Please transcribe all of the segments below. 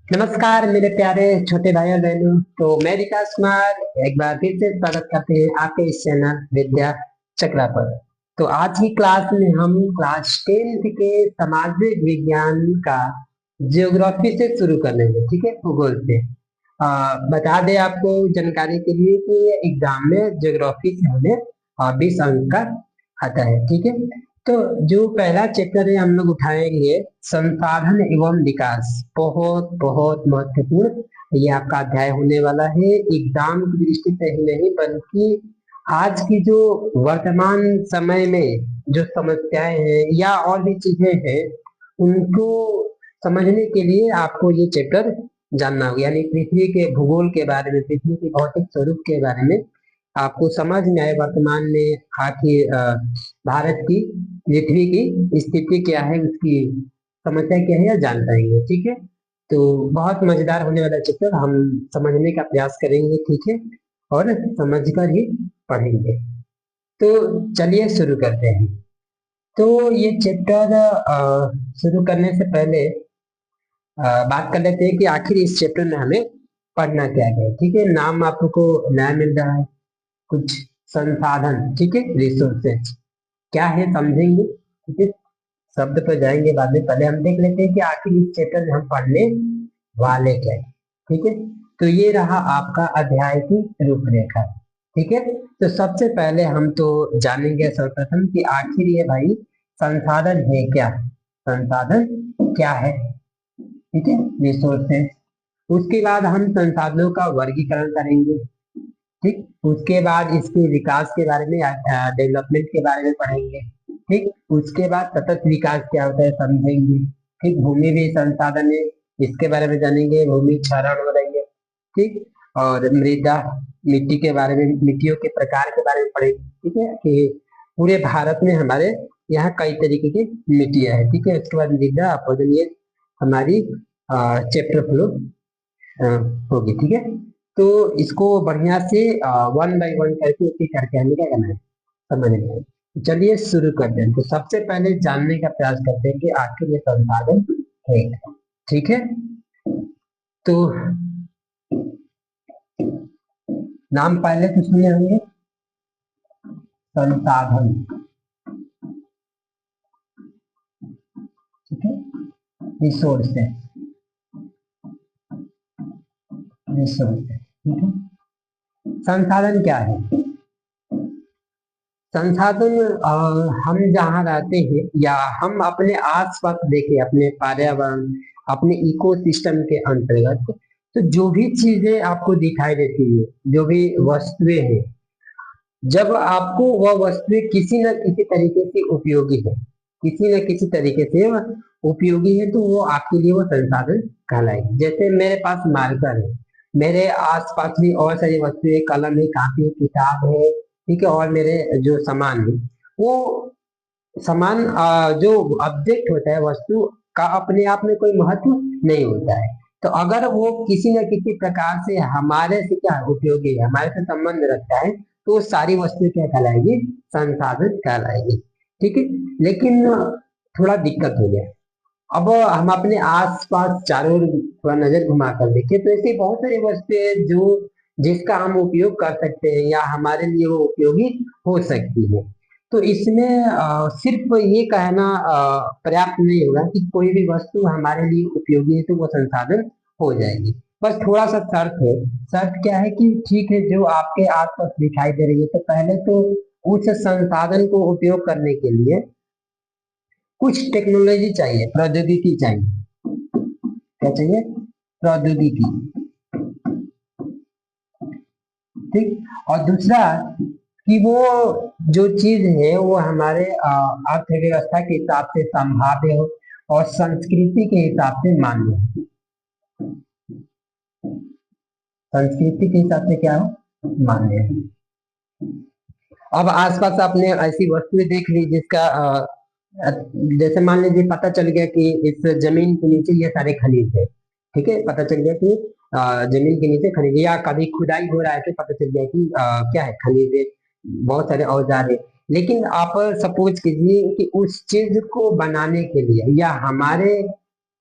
नमस्कार मेरे प्यारे छोटे भाई और बहनों। तो मैं विकास कुमार एक बार फिर से स्वागत करते हैं आपके इस चैनल विद्या चक्रा पर। तो आज की क्लास में हम क्लास 10th के सामाजिक विज्ञान का ज्योग्राफी से शुरू कर लेंगे। ठीक है, भूगोल से। बता दें आपको जानकारी के लिए कि एग्जाम में ज्योग्राफी से हमें 20 अंक का आता है। ठीक है, तो जो पहला चैप्टर है हम लोग उठाएंगे संसाधन एवं विकास। बहुत बहुत महत्वपूर्ण ये आपका अध्याय होने वाला है, एग्जाम की दृष्टि से ही नहीं बल्कि आज की जो वर्तमान समय में जो समस्याएं हैं या और भी चीजें हैं उनको समझने के लिए आपको ये चैप्टर जानना होगा। यानी पृथ्वी के भूगोल के बारे में, पृथ्वी के भौतिक स्वरूप के बारे में आपको समझ में आए। वर्तमान में आखिर भारत की, पृथ्वी की स्थिति क्या है, उसकी समस्या क्या है, या जान पाएंगे। ठीक है, तो बहुत मजेदार होने वाला चैप्टर हम समझने का प्रयास करेंगे। ठीक है, और समझकर ही पढ़ेंगे। तो चलिए शुरू करते हैं। तो ये चैप्टर शुरू करने से पहले बात कर लेते हैं कि आखिर इस चैप्टर में हमें पढ़ना क्या है। ठीक है, नाम आपको नया मिल रहा है, कुछ संसाधन। ठीक है, रिसोर्सेज क्या है समझेंगे। ठीक है, शब्द पर जाएंगे बाद में, पहले हम देख लेते हैं कि आखिर इस चैप्टर में हम पढ़ने वाले क्या है। ठीक है, तो ये रहा आपका अध्याय की रूपरेखा। ठीक है, तो सबसे पहले हम तो जानेंगे सर्वप्रथम कि आखिर ये भाई संसाधन है क्या, संसाधन क्या है। ठीक है, रिसोर्सेज। उसके बाद हम संसाधनों का वर्गीकरण करेंगे। ठीक, उसके बाद इसके विकास के बारे में, डेवलपमेंट के बारे में पढ़ेंगे। ठीक, उसके बाद सतत विकास क्या होता है समझेंगे। ठीक, भूमि भी संसाधन है, इसके बारे में जानेंगे, भूमि क्षरण बढ़ेंगे। ठीक, और मृदा, मिट्टी के बारे में, मिट्टियों के प्रकार के बारे में पढ़ेंगे। ठीक है, कि पूरे भारत में हमारे यहाँ कई तरीके की मिट्टियाँ है। ठीक है, उसके बाद मृदा अपरदन, ये हमारी चैप्टर फ्लो होगी। ठीक है, तो इसको बढ़िया से 1 by 1 करके एक एक करके हमें क्या करना है, समझना है। तो चलिए शुरू करते हैं। तो सबसे पहले जानने का प्रयास करते हैं कि आखिर ये संसाधन है क्या। ठीक है, तो नाम पहले तो सुने होंगे, संसाधन। ठीक है, रिसोर्सेस, रिसोर्सेस। ठीक है, संसाधन क्या है। संसाधन हम जहाँ रहते हैं या हम अपने आसपास देखें, अपने पर्यावरण, अपने इकोसिस्टम के अंतर्गत, तो जो भी चीजें आपको दिखाई देती है, जो भी वस्तुएं हैं, जब आपको वह वस्तुएं किसी न किसी तरीके से उपयोगी है, किसी न किसी तरीके से वह उपयोगी है, तो वो आपके लिए वो संसाधन कहलाएगी। जैसे मेरे पास मार्कर है, मेरे आसपास भी और सारी वस्तुएं, कलम है, कापी है, किताब है। ठीक है, और मेरे जो सामान है, वो सामान जो ऑब्जेक्ट होता है, वस्तु का अपने आप में कोई महत्व नहीं होता है। तो अगर वो किसी न किसी प्रकार से हमारे से क्या उपयोगी है, हमारे से संबंध रखता है, तो वो सारी वस्तुएं क्या कहलाएगी, संसाधन कहलाएगी। ठीक है, लेकिन थोड़ा दिक्कत हो गया। अब हम अपने आसपास चारों ओर थोड़ा नजर घुमा कर देखें तो ऐसी बहुत सारी वस्तुएं हैं जो जिसका हम उपयोग कर सकते हैं या हमारे लिए वो उपयोगी हो सकती है। तो इसमें सिर्फ ये कहना पर्याप्त नहीं होगा कि कोई भी वस्तु हमारे लिए उपयोगी है तो वो संसाधन हो जाएगी। बस थोड़ा सा शर्त है। शर्त क्या है कि ठीक है, जो आपके आसपास दिखाई दे रही है, तो पहले तो उस संसाधन को उपयोग करने के लिए कुछ टेक्नोलॉजी चाहिए, प्रौद्योगिकी चाहिए। क्या चाहिए, प्रौद्योगिकी। ठीक, और दूसरा कि वो जो चीज है वो हमारे अर्थव्यवस्था के हिसाब से संभाव्य हो और संस्कृति के हिसाब से मान्य हो। संस्कृति के हिसाब से क्या हो, मान्य है। अब आसपास आपने ऐसी वस्तुएं देख ली जिसका अ, जैसे मान लीजिए पता चल गया कि इस जमीन के नीचे ये सारे खनिज है। ठीक है, पता चल गया कि जमीन के नीचे खनिज है, या कभी खुदाई हो रहा है तो पता चल गया कि क्या है, खनिज है, बहुत सारे औजार है। लेकिन आप सपोज कीजिए कि उस चीज को बनाने के लिए या हमारे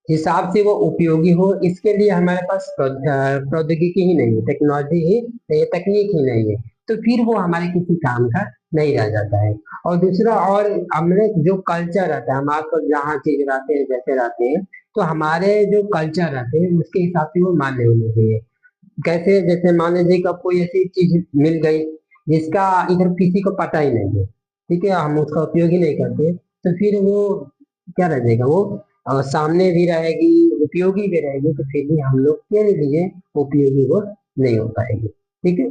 हिसाब से वो उपयोगी हो, इसके लिए हमारे पास प्रौद्योगिकी ही नहीं है, टेक्नोलॉजी ही नहीं, तकनीक ही नहीं है, तो फिर वो हमारे किसी काम का नहीं रह जाता है। और दूसरा, और हमने जो कल्चर रहता है, हम आपको जहाँ चीज रहते हैं जैसे रहते हैं, तो हमारे जो कल्चर रहते हैं उसके हिसाब से वो मान्य होने चाहिए। कैसे, जैसे मान लीजिए कि आपको ऐसी चीज मिल गई जिसका इधर किसी को पता ही नहीं है, ठीक है, हम उसका उपयोग ही नहीं करते, तो फिर वो क्या रह जाएगा, वो सामने भी रहेगी, उपयोगी भी रहेगी, तो फिर भी हम लोग के लिए उपयोगी वो नहीं हो पाएगी। ठीक है।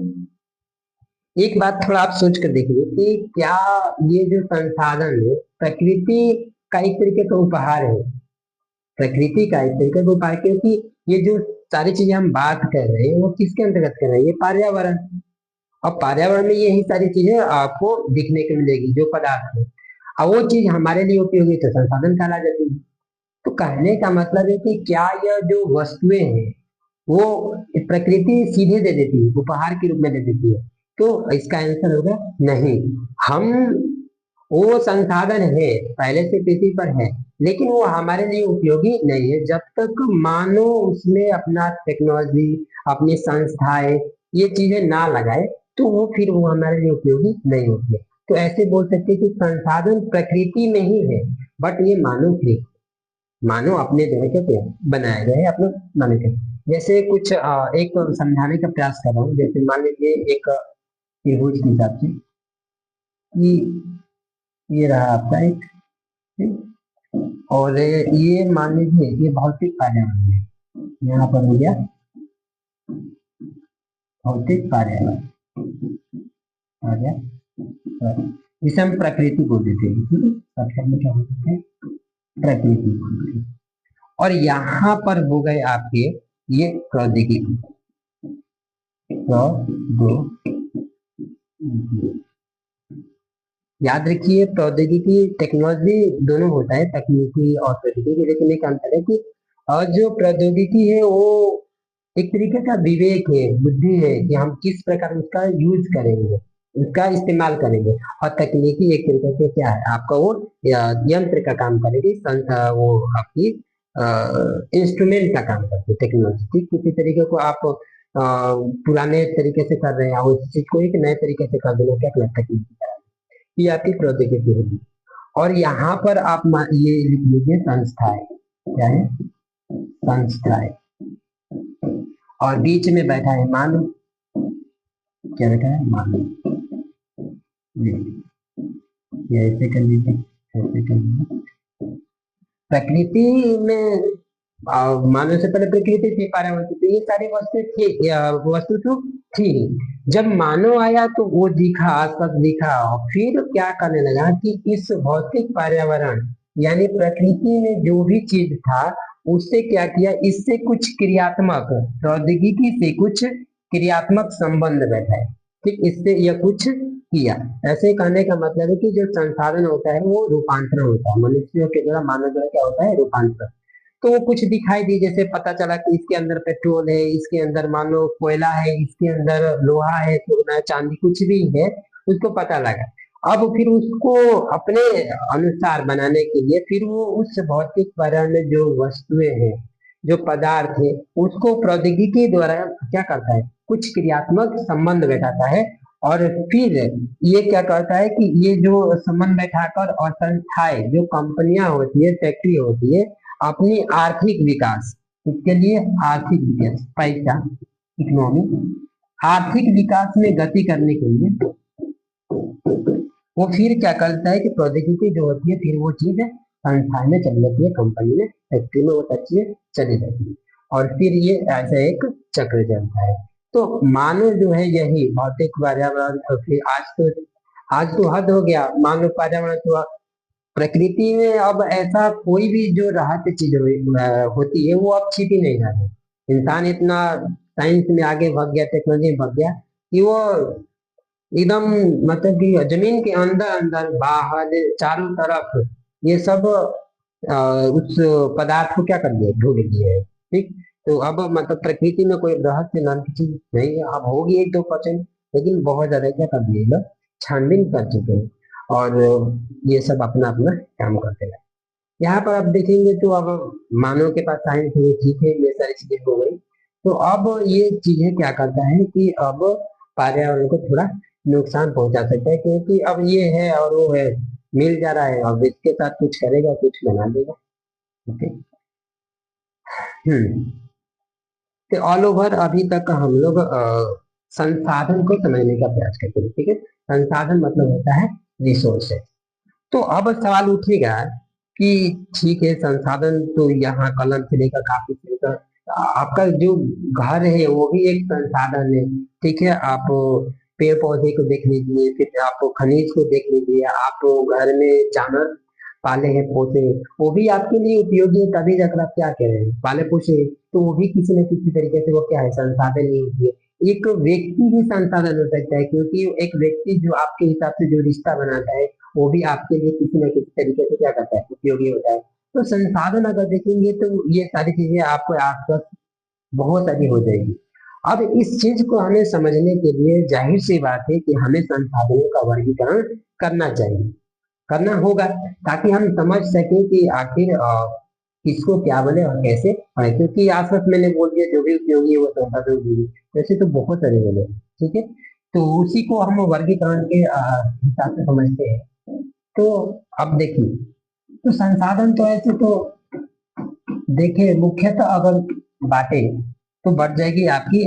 एक बात थोड़ा आप सोच कर देखिए कि क्या ये जो संसाधन है प्रकृति का एक तरीके का उपहार है, प्रकृति का एक तरीके का उपहार, क्योंकि ये जो सारी चीजें हम बात कर रहे हैं वो किसके अंतर्गत कर रहे हैं, ये पर्यावरण। अब पर्यावरण में यही सारी चीजें आपको दिखने को मिलेगी जो पदार्थ है, अब वो चीज हमारे लिए उपयोगी तो संसाधन कहला जाती है। तो कहने का मतलब है कि क्या यह जो वस्तुएं हैं वो प्रकृति सीधे दे देती है, उपहार के रूप में दे देती है, तो इसका आंसर होगा नहीं। हम, वो संसाधन है, पहले से पृथ्वी पर है, लेकिन वो हमारे लिए उपयोगी नहीं है जब तक मानो उसमें अपना टेक्नोलॉजी, अपनी संस्थाएं, ये चीजें ना लगाए, तो वो फिर वो हमारे लिए उपयोगी नहीं होती है। तो ऐसे बोल सकते हैं कि संसाधन प्रकृति में ही है, बट ये मानव कृत, मानो अपने जो है क्या बनाए गए हैं अपने मानव के। जैसे कुछ एक समझाने का प्रयास कर रहा हूँ, जैसे मान लीजिए एक त्रिभुज के हिसाब से कि ये रहा आपका एक, ठीक? और ये मान लीजिए ये भौतिक पर्यावरण है, यहाँ पर हो गया भौतिक पर्यावरण आ गया, जिसे हम प्रकृति बोल देते हैं, ठीक है, सबसे में क्या बोलते हैं, प्रकृति बोलते हैं। और यहाँ पर हो गए आपके ये प्रौद्योगिकी, प्रौद्योगिकी, याद रखिए प्रौद्योगिकी टेक्नोलॉजी दोनों होता है, तकनीकी और प्रौद्योगिकी, लेकिन एक अंतर है कि और जो प्रौद्योगिकी है वो एक तरीके का विवेक है, बुद्धि है कि हम किस प्रकार उसका यूज करेंगे, उसका इस्तेमाल करेंगे। और तकनीकी एक तरीके से क्या है, आपका वो यंत्र का काम करेगी, वो आपकी इंस्ट्रूमेंट का काम करती है टेक्नोलॉजी। ठीक किसी तरीके को आप पुराने तरीके से कर रहे हैं, और उस चीज को एक नए तरीके से कर देना, क्या कहलाता है, तकनीकी, ये आपकी प्रौद्योगिकी होगी। और यहाँ पर आप ये लिख लीजिए संस्थाएं, क्या है, संस्थाएं, और बीच में बैठा है मानव, क्या बैठा है, मानव, ये ऐसे कर लीजिए, ऐसे कर लीजिए। प्रकृति में मानव से पहले प्रकृति थी, पर्यावरण थी, तो ये सारी वस्तु थी, वस्तु तो थी। जब मानव आया तो वो दिखा, आसपास दिखा, और फिर क्या करने लगा कि इस भौतिक पर्यावरण यानी प्रकृति में जो भी चीज था उससे क्या किया, इससे कुछ क्रियात्मक, प्रौद्योगिकी से कुछ क्रियात्मक संबंध बैठाए। ठीक, इससे यह कुछ किया। ऐसे कहने का मतलब है कि जो संसाधन होता है वो रूपांतरण होता है, मनुष्यों के द्वारा, मानव द्वारा क्या होता है, रूपांतरण। तो वो कुछ दिखाई दी, जैसे पता चला कि इसके अंदर पेट्रोल है, इसके अंदर मान लो कोयला है, इसके अंदर लोहा है, सोना, चांदी, कुछ भी है, उसको पता लगा। अब फिर उसको अपने अनुसार बनाने के लिए फिर वो उस भौतिक पर्यावरण में जो वस्तुएं हैं, जो पदार्थ है, उसको प्रौद्योगिकी द्वारा क्या करता है, कुछ क्रियात्मक संबंध बैठाता है। और फिर ये क्या करता है कि ये जो संबंध बैठाकर, और संस्थाएं, जो कंपनियां होती है, फैक्ट्री होती है, अपनी आर्थिक विकास, इसके लिए आर्थिक विकास, पैसा, इकोनॉमी, आर्थिक विकास में गति करने के लिए वो फिर क्या करता है कि प्रौद्योगिकी जो होती है फिर वो चीज संस्थान में चली जाती है, कंपनी में, फैक्ट्री में वो चीजें चली जाती है, और फिर ये ऐसा एक चक्र चलता है। तो मानव जो है यही भौतिक पर्यावरण, और फिर आज तो हद हो गया, मानव पर्यावरण तो प्रकृति में अब ऐसा कोई भी जो राहत चीज होती है वो अब छिप ही नहीं रही। इंसान इतना साइंस में आगे बढ़ गया, टेक्नोलॉजी में बढ़ गया कि वो एकदम, मतलब कि जमीन के अंदर अंदर बाहर चारों तरफ ये सब उस पदार्थ को क्या कर दिया, ढूंढ लिए है। ठीक, तो अब मतलब प्रकृति में कोई रहस्य नाम की चीज नहीं है, अब होगी 1-2%, लेकिन बहुत ज्यादा क्या कर दिए लोग, छानबीन कर चुके हैं, और ये सब अपना अपना काम करते हैं। यहाँ पर अब देखेंगे तो अब मानव के पास साइंस है, ठीक है, ये सारी चीजें हो गई। तो अब ये चीजें क्या करता है कि अब पर्यावरण को थोड़ा नुकसान पहुंचा सकता है, क्योंकि अब ये है और वो है, मिल जा रहा है, अब इसके साथ कुछ करेगा, कुछ बना देगा। ओके। हम्म। तो ऑल ओवर अभी तक हम लोग संसाधन को समझने का प्रयास करते हैं, ठीक है। संसाधन मतलब होता है रिसोर्सेज। तो अब सवाल उठेगा कि ठीक है, संसाधन तो यहाँ कलम से लेकर काफी से लेकर आपका जो घर है वो भी एक संसाधन है, ठीक है। आप पेड़ पौधे को देख लीजिए, फिर आप खनिज को देख लीजिए, आप घर में जानवर पाले हैं, पोसे हैं, वो भी आपके लिए उपयोगी है, तभी जाकर आप क्या कह रहे हैं, पाले पोसे हैं, तो वो भी किसी न किसी तरीके से वो क्या है, संसाधन ही होती है। एक व्यक्ति भी संसाधन हो सकता है, क्योंकि एक व्यक्ति जो आपके हिसाब से जो रिश्ता बनाता है वो भी आपके लिए किसी न किसी तरीके से क्या करता है, उपयोगी होता है। तो संसाधन अगर देखेंगे तो ये सारी चीजें आपको आसपास बहुत सारी हो जाएगी। अब इस चीज को हमें समझने के लिए जाहिर सी बात है कि हमें संसाधनों का वर्गीकरण करना चाहिए, करना होगा, ताकि हम समझ सकें कि आखिर किसको क्या बोले और कैसे है। क्योंकि आसपास मैंने बोल दिया जो भी उपयोगी है वो संसाधन भी है, वैसे तो बहुत सारे बोले, ठीक है। तो उसी को हम वर्गीकरण के हिसाब से समझते हैं। तो अब देखिए, तो संसाधन तो ऐसे तो देखिए मुख्यतः अगर बातें तो बढ़ जाएगी आपकी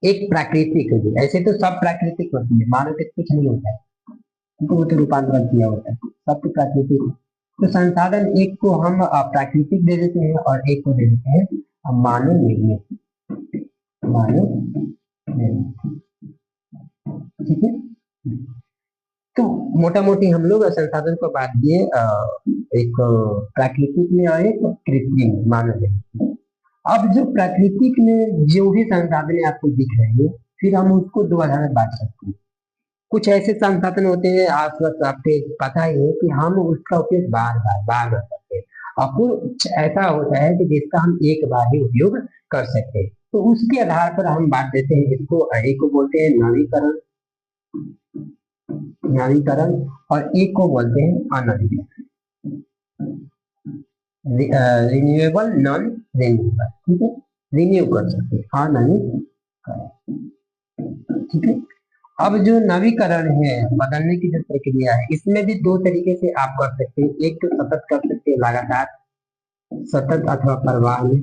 एक प्राकृतिक होगी, ऐसे तो सब प्राकृतिक होती है, मानव के कुछ नहीं होता है, उनको वो तो रूपांतरण किया होता है, सब तो प्राकृतिक है। तो संसाधन एक को हम प्राकृतिक दे देते हैं और एक को दे देते हैं मानव निर्मित, मानव निर्मित, ठीक है। तो मोटा मोटी हम लोग संसाधन को बांट दिए एक प्राकृतिक में और एक कृत्रिम मानव निर्मित। अब जो प्राकृतिक में जो भी संसाधन आपको दिख रहे हैं, फिर हम उसको दो आधार में बांट सकते हैं। कुछ ऐसे संसाधन होते हैं आसपास आपके पता ही है कि हम उसका उपयोग बार बार करते हैं, और कुछ ऐसा होता है कि जिसका हम एक बार ही उपयोग कर सकते हैं। तो उसके आधार पर हम बांट देते हैं इसको, एक को बोलते हैं नवीकरण, नवीकरण, और एक को बोलते हैं अनवीकरण, रिन्यूएबल, नॉन रिन्यूएबल, ठीक है। रिन्यू कर सकते हैं, अनवीकरण, ठीक है। अब जो नवीकरण है, बदलने की जो प्रक्रिया है, इसमें भी दो तरीके से आप कर सकते हैं। एक तो सतत कर सकते हैं, लगातार सतत अथवा प्रवाह में,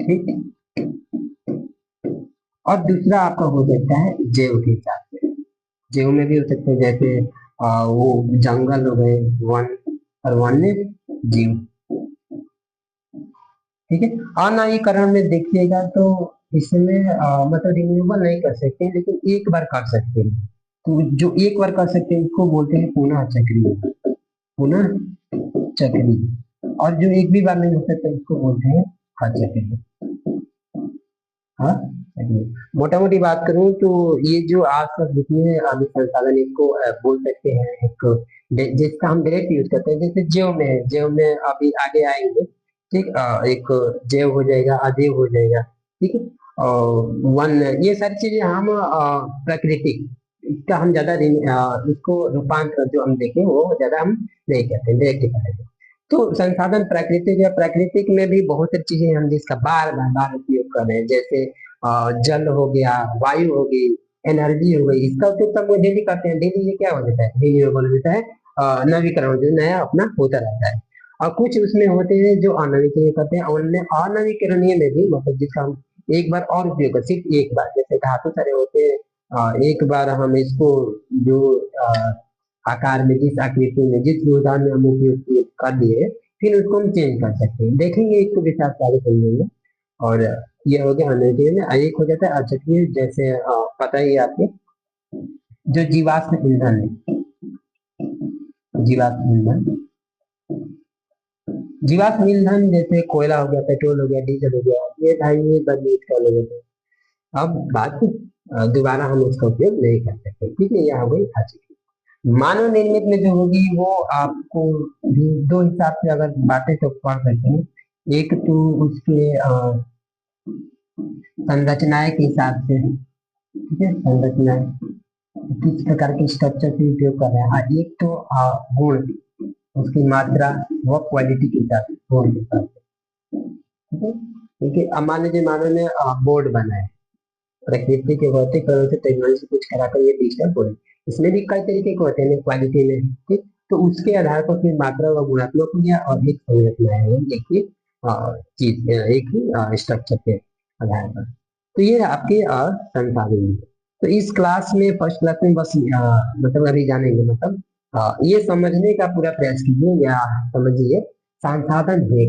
ठीक है। और दूसरा आपका हो सकता है जैव के हिसाब से, जैव में भी हो सकते हैं, जैसे वो जंगल हो गए, वन और वन्य जीव, ठीक है। अनवीकरण में देखिएगा तो इसमें मतलब रिन्यूएबल नहीं कर सकते, लेकिन एक बार कर सकते हैं। तो जो एक बार कर सकते हैं उसको बोलते हैं पुनः चक्रीय, पुनः चक्रीय। और जो एक भी बार नहीं हो सकता उसको बोलते हैं अचक्रीय, हाँ चक्रीय। मोटा मोटी बात करूं तो ये जो आसपास जितने अभी संसाधन, इसको बोल सकते हैं एक जिसका हम डायरेक्ट यूज करते हैं, जैसे जैव में है, जैव में अभी आगे आएंगे, ठीक। एक जैव हो जाएगा, अजैव हो जाएगा, ठीक है। और वन, ये सारी चीजें हम प्राकृतिक, इसका हम ज्यादा इसको रूपांतर जो हम देखें वो ज्यादा हम नहीं करते, डायरेक्ट करते हैं। तो संसाधन प्राकृतिक है, प्राकृतिक में भी बहुत सारी चीजें हम जिसका बार बार बार उपयोग कर रहे हैं, जैसे जल हो गया, वायु हो गई, एनर्जी हो गई, इसका उपयोग सब डेली करते हैं। डेली ये क्या हो जाता है, रिन्यूएबल होता है, नवीकरण जो नया अपना होता रहता है। और कुछ उसमें होते हैं जो अनवीकरणीय करते हैं, और उनमें अनवीकरणीय में भी मतलब जिसका हम एक बार और उपयोग कर, सिर्फ एक बार, जैसे धातु सारे होते हैं, एक बार हम इसको जो आकार में, जिस आकृति में, जिस योगदान में हम उपयोग कर दिए, फिर उसको हम चेंज कर सकते हैं, देखेंगे इसको विस्तार से आगे समझेंगे। और ये हो गया अनवीकरणीय में। एक हो जाता है अचक्रीय, जैसे पता ही है आपके, जो जीवाश्म ईंधन है, जीवाश्म ईंधन, जीवाश्म ईंधन जैसे कोयला हो गया, पेट्रोल हो गया, डीजल हो गया, ये भाई ये बंद यूज कर लेंगे। अब बात दोबारा हम उसका उपयोग नहीं कर सकते, ठीक है। यह हो गई अचक्रीय। मानव निर्मित में जो होगी वो आपको भी दो हिसाब से अगर बातें तो पढ़ सकते हैं। एक तो उसके संरचनाएं के हिसाब से, ठीक है, संरचनाएं किस प्रकार के स्ट्रक्चर से उपयोग कर रहे हैं, एक तो गुण, उसकी मात्रा व क्वालिटी के हिसाब से फोन के हिसाब से, ठीक है। क्योंकि अब मान लीजिए मानो ने बोर्ड बना है, प्रकृति के भौतिक कणों से टेक्नोलॉजी से कुछ कराकर ये डिजिटल बोर्ड है। इसमें भी कई तरीके के होते हैं क्वालिटी में, ठीक। तो उसके आधार पर फिर मात्रा व गुणात्मक हो गया, और एक संरचना है एक ही चीज, एक ही स्ट्रक्चर के आधार पर। तो ये आपके संसाधन है। तो इस क्लास में, फर्स्ट क्लास में बस मतलब अभी जानेंगे, मतलब ये समझने का पूरा प्रयास कीजिए या समझिए संसाधन है।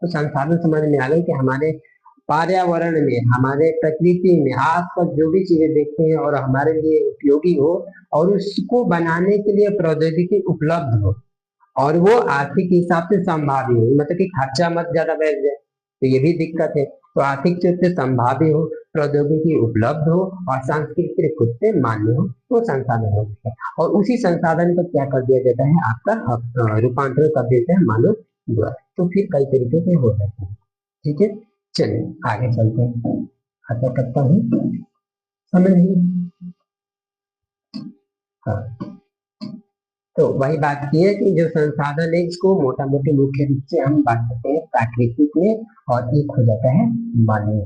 तो संसाधन समझ में आ गई कि हमारे पर्यावरण में, हमारे प्रकृति में आसपास जो भी चीजें देखते हैं और हमारे लिए उपयोगी हो, और उसको बनाने के लिए प्रौद्योगिकी उपलब्ध हो, और वो आर्थिक हिसाब से संभाव्य हो, मतलब कि खर्चा मत ज्यादा बैठ जाए, तो ये भी दिक्कत है। तो आर्थिक रूप से संभाव्य हो, प्रौद्योगिकी उपलब्ध हो, और सांस्कृतिक रूप से मान्य हो, तो संसाधन हो गया। और उसी संसाधन को क्या कर दिया जाता है, आपका रूपांतरण कर देते हैं मानव द्वारा। तो फिर कई तरीके के हो जाते हैं, ठीक है। चलिए आगे चलते हैं, आशा करता हूँ समझ नहीं। हाँ, तो वही बात की है कि जो संसाधन है इसको मोटा मोटी मुख्य रूप से हम बात करते हैं प्राकृतिक में, और एक हो जाता है मानवीय।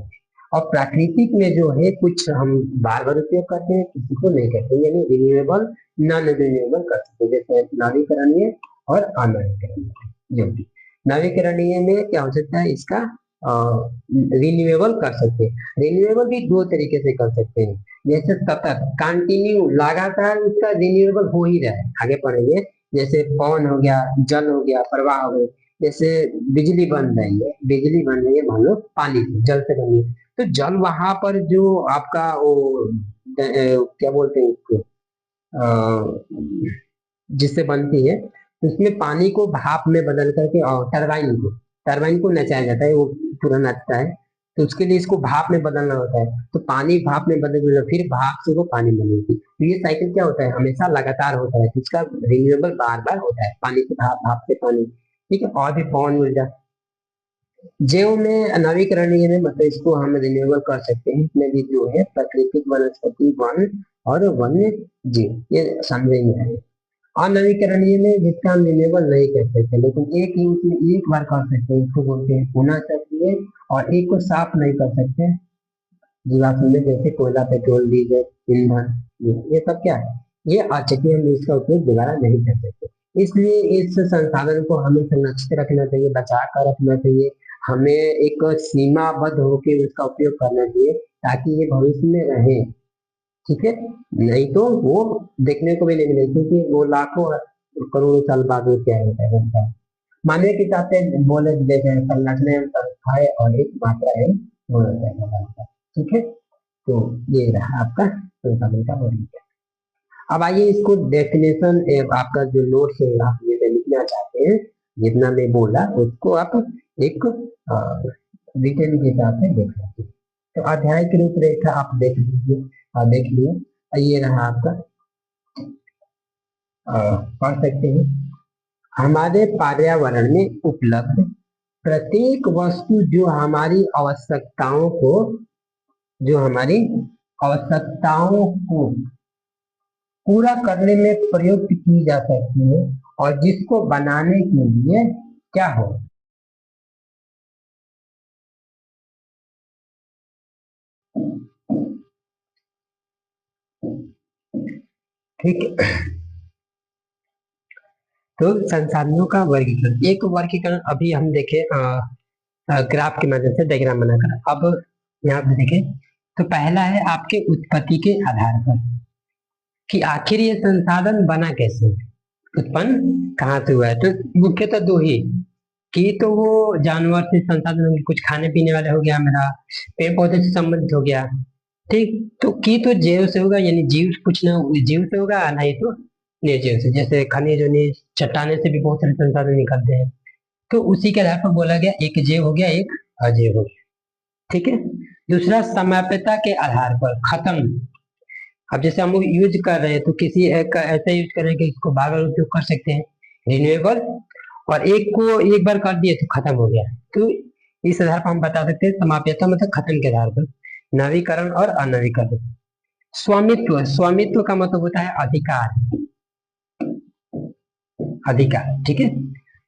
और प्राकृतिक में जो है कुछ हम बार बार उपयोग करते हैं, किसी को नहीं करते, यानी रिन्यूएबल, नॉन रिन्यूएबल कर सकते हैं, जैसे नवीकरणीय और अनवीकरणीय। जो भी नवीकरणीय में क्या हो सकता है, इसका रिन्यूएबल कर सकते हैं। रिन्यूएबल भी दो तरीके से कर सकते हैं, जैसे सतत, कंटिन्यू, लगातार उसका रिन्यूएबल हो ही रहा है, आगे पढ़ेंगे। जैसे पवन हो गया, जल हो गया, प्रवाह हो गया। जैसे बिजली बन रही है, बिजली बन रही है मान लो पानी से, जल से बनी है, तो जल वहां पर जो आपका वो क्या बोलते हैं उसको, जिससे बनती है, तो उसमें पानी को भाप में बदल करके, और टरबाइन को नचाया जाता है, वो पूरा नचता है। तो उसके लिए इसको भाप में बदलना होता है, तो पानी भाप में बदल, फिर भाप से वो पानी बनेगी। तो ये साइकिल क्या होता है, हमेशा लगातार होता है, तो इसका रिन्यूएबल बार बार होता है, पानी से भाप, भाप से पानी, ठीक है। और भी पवन ऊर्जा, जैव में नवीकरणीय में, मतलब इसको हम रिन्यूएबल कर सकते हैं, इसमें भी जो है प्राकृतिक, वनस्पति, वन और वन्य जीव, ये समझेंगे है। अनवीकरणीय में जिसका हम रिन्यूएबल नहीं कर सकते, लेकिन एक यूज में एक बार कर सकते हैं, इसको बोलते हैं पुनः चक्रीय। और एक को साफ नहीं कर सकते, जीवाश्म में, जैसे कोयला, पेट्रोल, डीजल, ईंधन, ये सब क्या है, ये अचक्रीय, हम इसका उपयोग दोबारा नहीं कर सकते। इसलिए इस संसाधन को हमें संरक्षित रखना चाहिए, बचा कर रखना चाहिए, हमें एक सीमाबद्ध होकर उसका उपयोग करना चाहिए, ताकि ये भविष्य में रहे, ठीक है। नहीं तो वो देखने को भी नहीं मिलेगी, क्योंकि वो लाखों करोड़ों साल बाद वो क्या होता है। मानवीय के हिसाब से बोले जैसे संरचना संस्था है, और एक मात्रा है वो होता है, ठीक है। तो ये रहा आपका संसाधन का वर्गीकरण। अब आइए इसको डेफिनेशन, आपका जो नोट्स है आप जैसे लिखना चाहते हैं, जितना मैं बोला उसको आप एक रिटर्न के हिसाब से देख सकते हैं। तो अध्याय की रूपरेखा आप देख लीजिए, देख लिए, ये रहा आपका, पढ़ सकते हैं। हमारे पर्यावरण में उपलब्ध प्रत्येक वस्तु जो हमारी आवश्यकताओं को पूरा करने में प्रयुक्त की जा सकती है, और जिसको बनाने के लिए क्या हो, ठीक है। तो संसाधनों का वर्गीकरण, एक वर्गीकरण अभी हम देखें ग्राफ के माध्यम से, डायग्राम बनाकर। अब यहाँ पे देखें, तो पहला है आपके उत्पत्ति के आधार पर, कि आखिर ये संसाधन बना कैसे, उत्पन्न कहाँ से हुआ है। तो मुख्यतः दो ही, कि तो वो जानवर से संसाधन होंगे, कुछ खाने पीने वाले हो गया, मेरा पेड़ पौधे से संबंधित हो गया, ठीक। तो की तो जैव से होगा, यानी जीव, कुछ ना जीव से होगा, नहीं तो निर्जीव से, जैसे खनिज वनिज, चट्टाने से भी बहुत सारे संसाधन निकलते हैं। तो उसी के आधार पर बोला गया, एक जैव हो गया, एक अजैव हो गया, ठीक है। दूसरा समाप्यता के आधार पर, खत्म। अब जैसे हम यूज कर रहे हैं, तो किसी एक का ऐसा यूज करें कि इसको बार बार उपयोग कर सकते हैं, रिन्यूएबल, और एक को एक बार कर दिए तो खत्म हो गया। तो इस आधार पर हम बता सकते हैं समाप्यता, मतलब खत्म के आधार पर। नवीकरण और अनवीकरण। स्वामित्व, स्वामित्व का मतलब होता है अधिकार, अधिकार, ठीक है।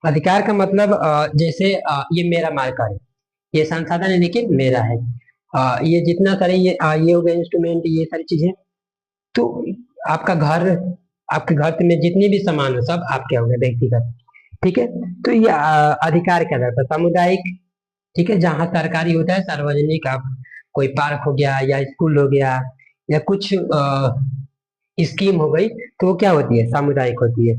अधिकार का मतलब जैसे ये मेरा मार्कर है, ये संसाधन है लेकिन मेरा है। ये जितना सारे ये हो गए इंस्ट्रूमेंट, ये सारी चीजें, तो आपका घर, आपके घर में जितने भी सामान है सब आपके हो गए व्यक्तिगत, ठीक है। तो ये अधिकार के आधार पर सामुदायिक, ठीक है, जहाँ सरकारी होता है सार्वजनिक, आप कोई पार्क हो गया या स्कूल हो गया या कुछ स्कीम हो गई, तो वो क्या होती है, सामुदायिक होती है।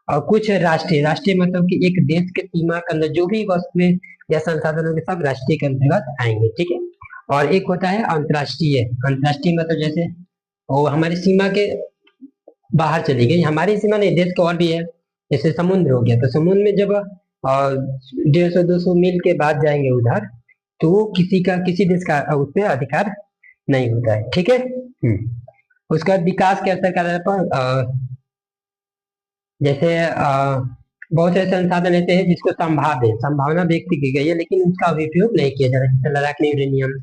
और कुछ राष्ट्रीय, राष्ट्रीय मतलब कि एक देश के सीमा के अंदर जो भी वस्तुएं या संसाधन होंगे सब राष्ट्रीय के अंतर्गत आएंगे, ठीक है। और एक होता है अंतर्राष्ट्रीय, अंतर्राष्ट्रीय मतलब जैसे वो हमारी सीमा के बाहर चली गई, हमारी सीमा नहीं, देश का और भी है, जैसे समुद्र हो गया, तो समुद्र में जब 150-200 मील के बाद जाएंगे उधर, तो वो किसी का, किसी देश का उस पर अधिकार नहीं होता है, ठीक है। उसके बाद विकास के स्तर के आधार पर जैसे बहुत से संसाधन ऐसे हैं जिसको संभावना व्यक्त की गई है लेकिन उसका उपयोग नहीं किया जा रहा है, जैसे लद्दाख में यूरेनियम।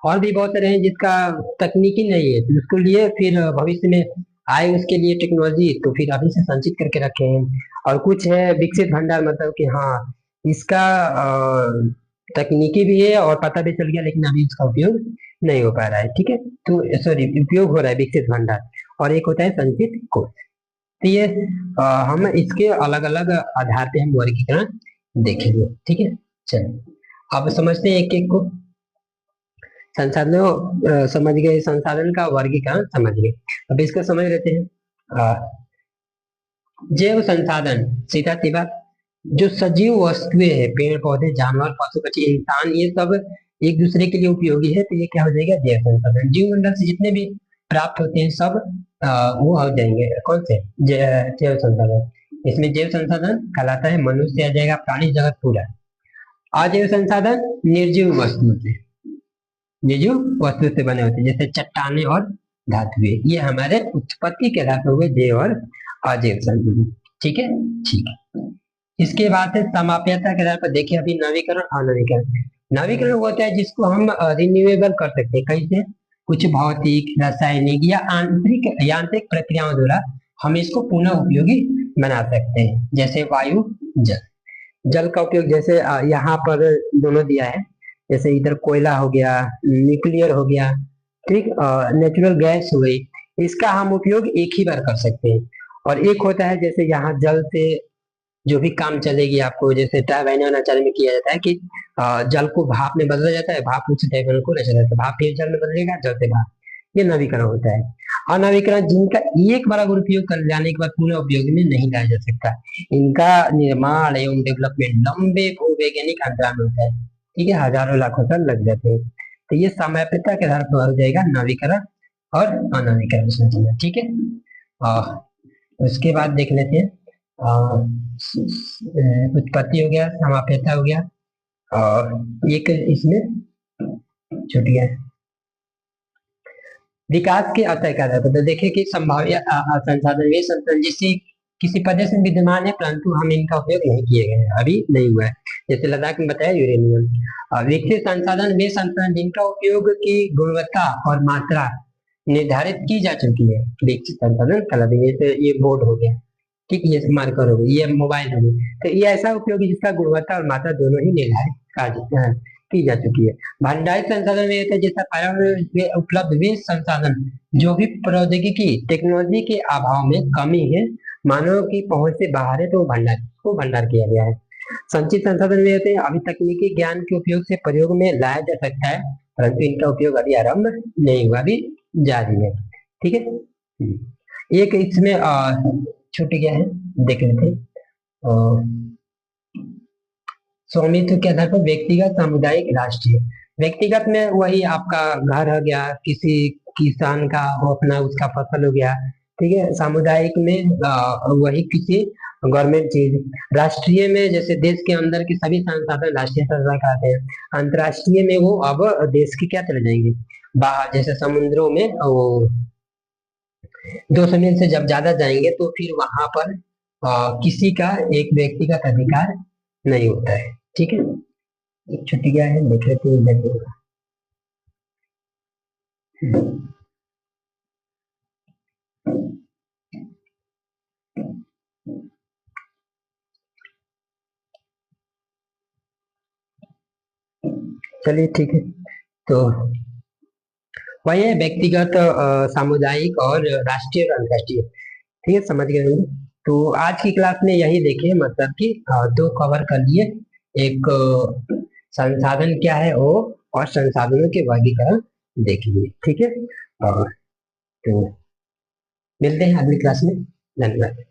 और भी बहुत सारे हैं जिसका तकनीकी नहीं है, तो उसके लिए फिर भविष्य में आए उसके लिए टेक्नोलॉजी, तो फिर अभी से संचित करके रखे हैं। और कुछ है विकसित भंडार, मतलब कि हाँ, इसका तकनीकी भी है और पता भी चल गया लेकिन अभी उसका उपयोग नहीं हो पा रहा है, ठीक है। तो सॉरी, उपयोग हो रहा है विकसित भंडार। और एक होता है संचित कोष। तो ये हम इसके अलग अलग आधार पे हम वर्गीकरण देखेंगे, ठीक है। चलिए अब समझते हैं एक एक को। संसाधनों समझ गए, संसाधन का वर्गीकरण समझ गए। अब इसको समझ लेते हैं। जैव संसाधन, सीधा सी बात, जो सजीव वस्तुएं हैं, पेड़ पौधे जानवर पशु पक्षी इंसान, ये सब एक दूसरे के लिए उपयोगी है, तो ये क्या हो जाएगा, जैव संसाधन। जीव मंडल से जितने भी प्राप्त होते हैं सब वो हो जाएंगे कौन से, जैव संसाधन। इसमें जैव संसाधन कहलाता है मनुष्य आ जाएगा, प्राणी जगत पूरा। अजैव संसाधन निर्जीव वस्तु से, निर्जीव वस्तु से बने होते हैं, जैसे चट्टाने और धातुएं, ये हमारे उत्पत्ति के आधार पर हुए जैव और अजैव संसाधन, ठीक है। ठीक है, इसके बाद से समाप्यता के आधार पर देखिए अभी नवीकरण अनवीकरण। नवीकरण वो होता है जिसको हम रिन्यूएबल कर सकते हैं, कैसे, कुछ भौतिक रासायनिक या आंतरिक यांत्रिक प्रक्रियाओं द्वारा हम इसको पुनः उपयोगी बना सकते हैं, जैसे वायु, जल। जल का उपयोग जैसे यहाँ पर दोनों दिया है, जैसे इधर कोयला हो गया, न्यूक्लियर हो गया, ठीक, नेचुरल गैस हो गई, इसका हम उपयोग एक ही बार कर सकते हैं। और एक होता है जैसे यहाँ जल से जो भी काम चलेगी, आपको जैसे टरबाइन आचार्य में किया जाता है कि जल को भाप में बदला जाता है, भाप उस टरबाइन को ले चला जाता है, भाप फिर जल में बदलेगा, जल से भाप, ये नवीकरण होता है। अनवीकरण जिनका एक बार अगर उपयोग कर जाने के बाद पुनः उपयोग में नहीं लाया जा सकता, इनका निर्माण एवं डेवलपमेंट लंबे भूवैज्ञानिक अंतराल में होता है, ठीक है, हजारों लाखों साल लग जाते हैं। तो ये समयपिता के आधार पर हो जाएगा नवीकरण और अनवीकरण संचलन, ठीक है। अ, उसके बाद देख लेते हैं उत्पत्ति हो गया, समाप्यता हो गया, और एक इसमें छूट गया, विकास के अतः का था। तो देखिए कि संभाव्य संसाधन वे संसाधन जिससे किसी प्रदेश में विद्यमान है परंतु हम इनका उपयोग नहीं किए गए हैं, अभी नहीं हुआ है, जैसे लद्दाख में बताया यूरेनियम। विकसित संसाधन वे संसाधन जिनका उपयोग की गुणवत्ता और मात्रा निर्धारित की जा चुकी है, विकसित संसाधन कहलाते हैं। जैसे ये बोर्ड हो गया, ठीक, ये मार्कर हो गई, ये मोबाइल हो गई, तो ये ऐसा उपयोगी जिसका गुणवत्ता और मात्रा दोनों ही निर्धारित की जा चुकी है। भंडारित संसाधन में होता है जैसा पर्यावरण में उपलब्ध वे संसाधन जो भी प्रौद्योगिकी टेक्नोलॉजी के अभाव में कमी है, मानव की पहुंच से बाहर है, तो वो भंडार को भंडार किया गया है। संचित संसाधन में होते हैं अभी तकनीकी ज्ञान के उपयोग से प्रयोग में लाया जा सकता है परंतु इनका उपयोग अभी आरंभ नहीं हुआ, अभी जारी है, ठीक है। एक इसमें छूट गया है, देख लेते हैं। स्वामित्व के आधार पर व्यक्तिगत, सामुदायिक, राष्ट्रीय। व्यक्तिगत में वही आपका घर हो गया, किसी किसान का वो अपना उसका फसल हो गया, ठीक है। सामुदायिक में वही किसी गवर्नमेंट चीज। राष्ट्रीय में जैसे देश के अंदर के सभी संसाधन राष्ट्रीय संसाधन कहते हैं। अंतर्राष्ट्रीय में वो अब देश के क्या चले जाएंगे बाहर, जैसे समुद्रों में वो 200 मील से जब ज्यादा जाएंगे तो फिर वहां पर किसी का एक व्यक्तिगत अधिकार नहीं होता है, ठीक है। एक छुट्टी गया है, देख लेते हैं इधर भी होगा। चलिए ठीक है। तो वही है व्यक्तिगत, सामुदायिक और राष्ट्रीय और अंतर्राष्ट्रीय। ठीक है, समझ गए होंगे। तो आज की क्लास में यही देखे, मतलब कि दो कवर कर लिए। एक संसाधन क्या है वो, और संसाधनों के वर्गीकरण देख लिए। ठीक है। और तो मिलते हैं अगली क्लास में। धन्यवाद।